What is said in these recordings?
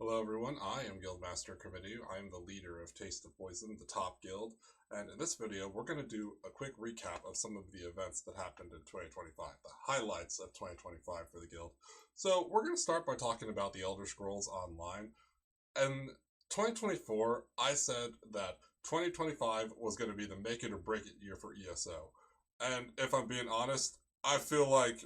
Hello everyone, I am Guildmaster Committee. I am the leader of Taste of Poison, the top guild, and in this video we're going to do a quick recap of some of the events that happened in 2025, the highlights of 2025 for the guild. So we're going to start by talking about the Elder Scrolls Online. In 2024, I said that 2025 was going to be the make it or break it year for ESO. And if I'm being honest, I feel like,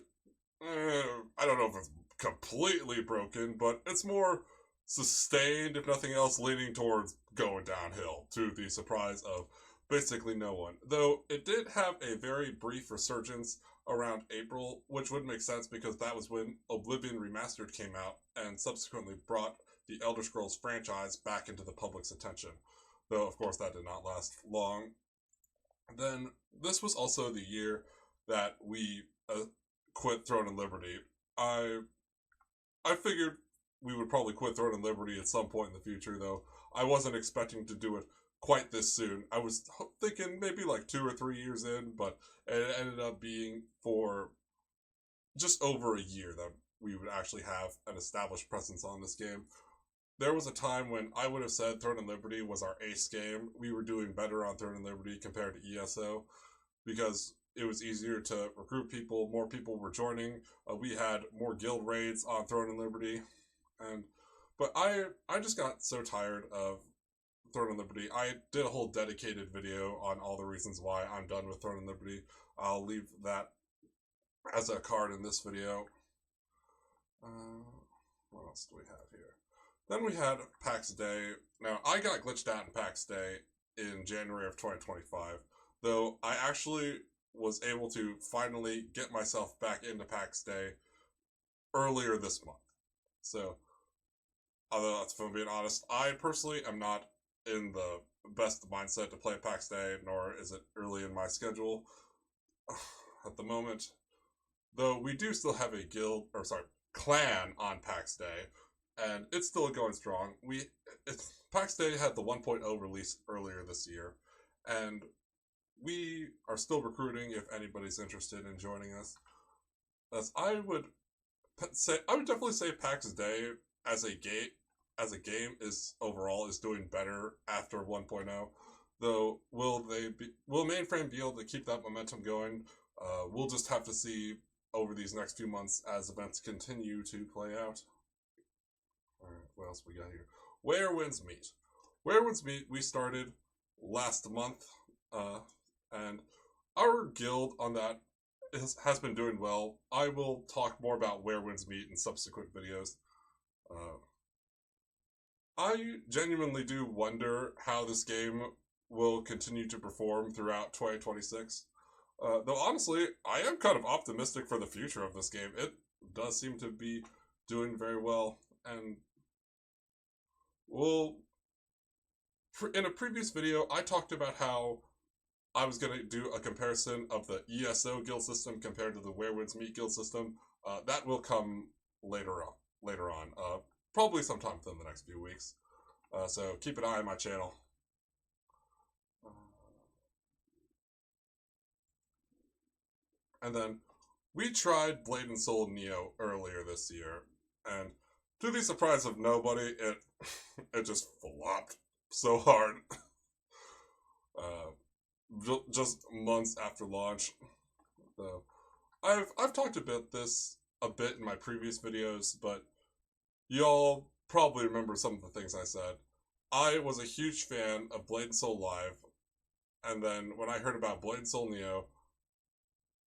I don't know if it's completely broken, but it's more sustained, if nothing else, leaning towards going downhill to the surprise of basically no one. Though it did have a very brief resurgence around April, which would make sense because that was when Oblivion Remastered came out and subsequently brought the Elder Scrolls franchise back into the public's attention. Though, of course, that did not last long. Then, this was also the year that we quit Throne and Liberty. I figured we would probably quit Throne and Liberty at some point in the future, though I wasn't expecting to do it quite this soon. I was thinking maybe like 2 or 3 years in, but it ended up being for just over a year that we would actually have an established presence on this game. There was a time when I would have said Throne and Liberty was our ace game. We were doing better on Throne and Liberty compared to ESO because it was easier to recruit people. More people were joining. We had more guild raids on Throne and Liberty, but I just got so tired of Throne and Liberty. I did a whole dedicated video on all the reasons why I'm done with Throne and Liberty. I'll leave that as a card in this video. What else do we have here? Then we had PAX Day. Now, I got glitched out in PAX Day in January of 2025, though I actually was able to finally get myself back into PAX Day earlier this month. So, although, if I'm being honest, I personally am not in the best mindset to play PAX Day, nor is it early in my schedule at the moment. Though we do still have a clan on PAX Day, and it's still going strong. PAX Day had the 1.0 release earlier this year, and we are still recruiting if anybody's interested in joining us. As I would definitely say PAX Day as a game is overall doing better after 1.0. Though will Mainframe be able to keep that momentum going? We'll just have to see over these next few months as events continue to play out. Alright, what else we got here? Where Winds Meet. Where Winds Meet we started last month, and our guild on that has been doing well. I will talk more about Where Winds Meet in subsequent videos. I genuinely do wonder how this game will continue to perform throughout 2026. Though honestly, I am kind of optimistic for the future of this game. It does seem to be doing very well, and in a previous video, I talked about how I was going to do a comparison of the ESO guild system compared to the Where Winds Meet guild system. That will come later on. Probably sometime within the next few weeks. So keep an eye on my channel. And then we tried Blade and Soul Neo earlier this year, and to the surprise of nobody, it just flopped so hard. Just months after launch. So I've talked about this a bit in my previous videos, but y'all probably remember some of the things I said. I was a huge fan of Blade and Soul Live, and then when I heard about Blade and Soul Neo,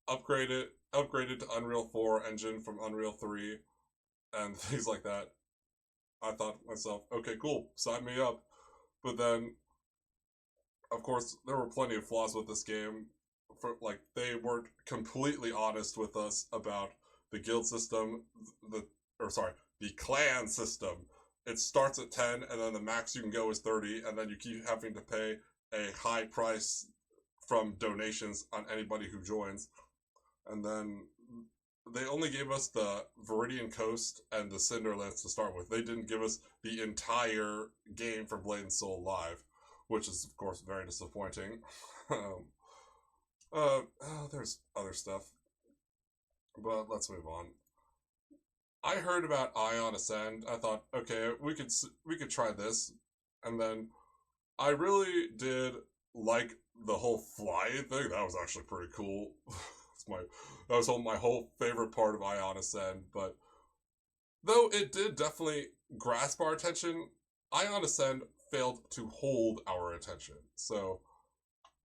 upgraded to Unreal 4 engine from Unreal 3, and things like that, I thought to myself, okay, cool, sign me up. But then, of course, there were plenty of flaws with this game. They weren't completely honest with us about the guild system, the clan system. It starts at 10, and then the max you can go is 30, and then you keep having to pay a high price from donations on anybody who joins. And then they only gave us the Viridian Coast and the Cinderlands to start with. They didn't give us the entire game for Blade and Soul Live, which is, of course, very disappointing. There's other stuff, but let's move on. I heard about Ion Ascend. I thought, okay, we could try this, and then I really did like the whole fly thing. That was actually pretty cool. It's my that was my whole favorite part of Ion Ascend. But though it did definitely grasp our attention, Ion Ascend failed to hold our attention. So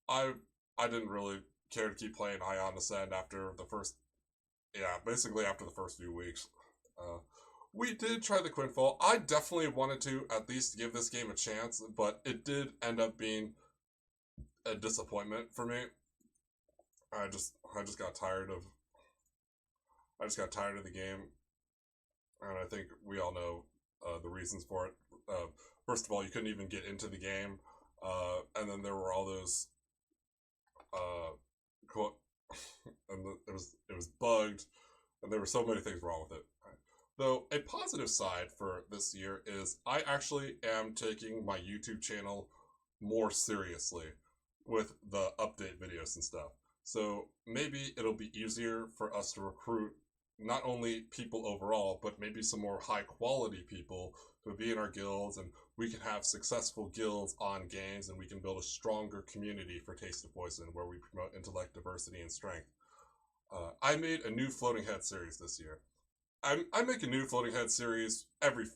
I I didn't really care to keep playing Ion Ascend after the first basically after the first few weeks. Uh, we did try the Quinfall. I definitely wanted to at least give this game a chance, but it did end up being a disappointment for me. I just got tired of the game, and I think we all know the reasons for it. First of all, you couldn't even get into the game, and then there were all those uh, and it was bugged, and there were so many things wrong with it. Though a positive side for this year is I actually am taking my YouTube channel more seriously with the update videos and stuff. So maybe it'll be easier for us to recruit not only people overall, but maybe some more high quality people to be in our guilds, and we can have successful guilds on games, and we can build a stronger community for Taste of Poison where we promote intellect, diversity, and strength. I made a new floating head series this year. I make a new floating head series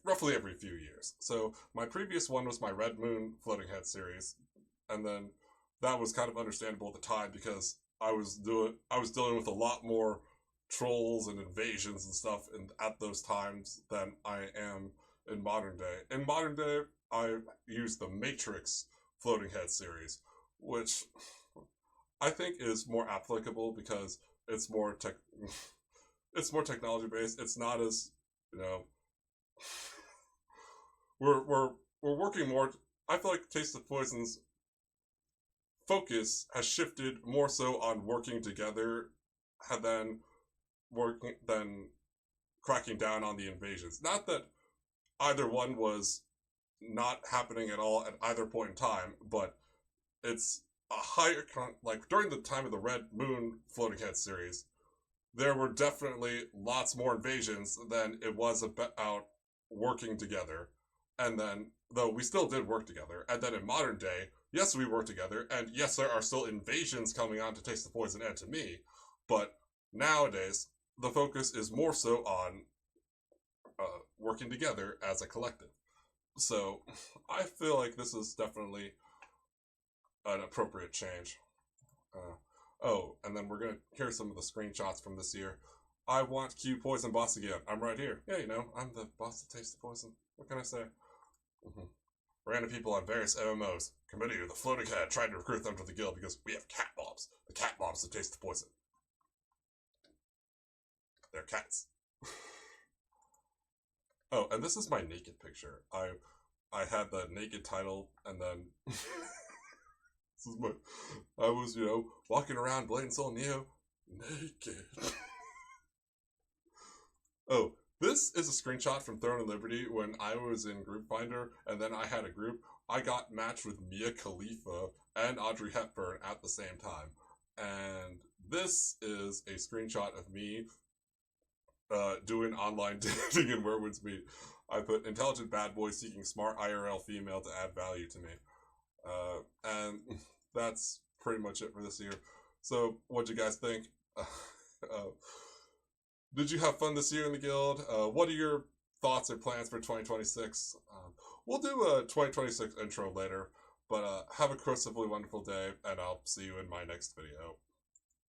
roughly every few years. So my previous one was my Red Moon floating head series, and then that was kind of understandable at the time because I was dealing with a lot more trolls and invasions and stuff at those times than I am in modern day. In modern day, I use the Matrix floating head series, which I think is more applicable because it's more it's more technology based. It's not as you know we're working more. I feel like Taste of Poison's focus has shifted more so on working together than cracking down on the invasions. Not that either one was not happening at all at either point in time, but it's a higher like during the time of the Red Moon floating head series, there were definitely lots more invasions than it was about working together. And then, though we still did work together, and then in modern day, yes, we work together, and yes, there are still invasions coming on to Taste the Poison and to me, but nowadays, the focus is more so on working together as a collective. So, I feel like this is definitely an appropriate change. And then we're gonna hear some of the screenshots from this year. I want Q Poison Boss again. I'm right here. Yeah, I'm the boss that tastes the poison. What can I say? Mm-hmm. Random people on various MMOs. Committee of the Floating Head tried to recruit them to the guild because we have cat mobs. The cat mobs that taste the poison. They're cats. Oh, and this is my naked picture. I had the naked title, and then this is I was walking around Blade and Soul Neo naked. Oh, this is a screenshot from Throne of Liberty when I was in Group Finder, and then I had a group. I got matched with Mia Khalifa and Audrey Hepburn at the same time. And this is a screenshot of me doing online dating in Werewolves Meet. I put intelligent bad boy seeking smart IRL female to add value to me. And that's pretty much it for this year. So, what'd you guys think? Did you have fun this year in the guild? What are your thoughts or plans for 2026? We'll do a 2026 intro later, but have a crucifully wonderful day, and I'll see you in my next video.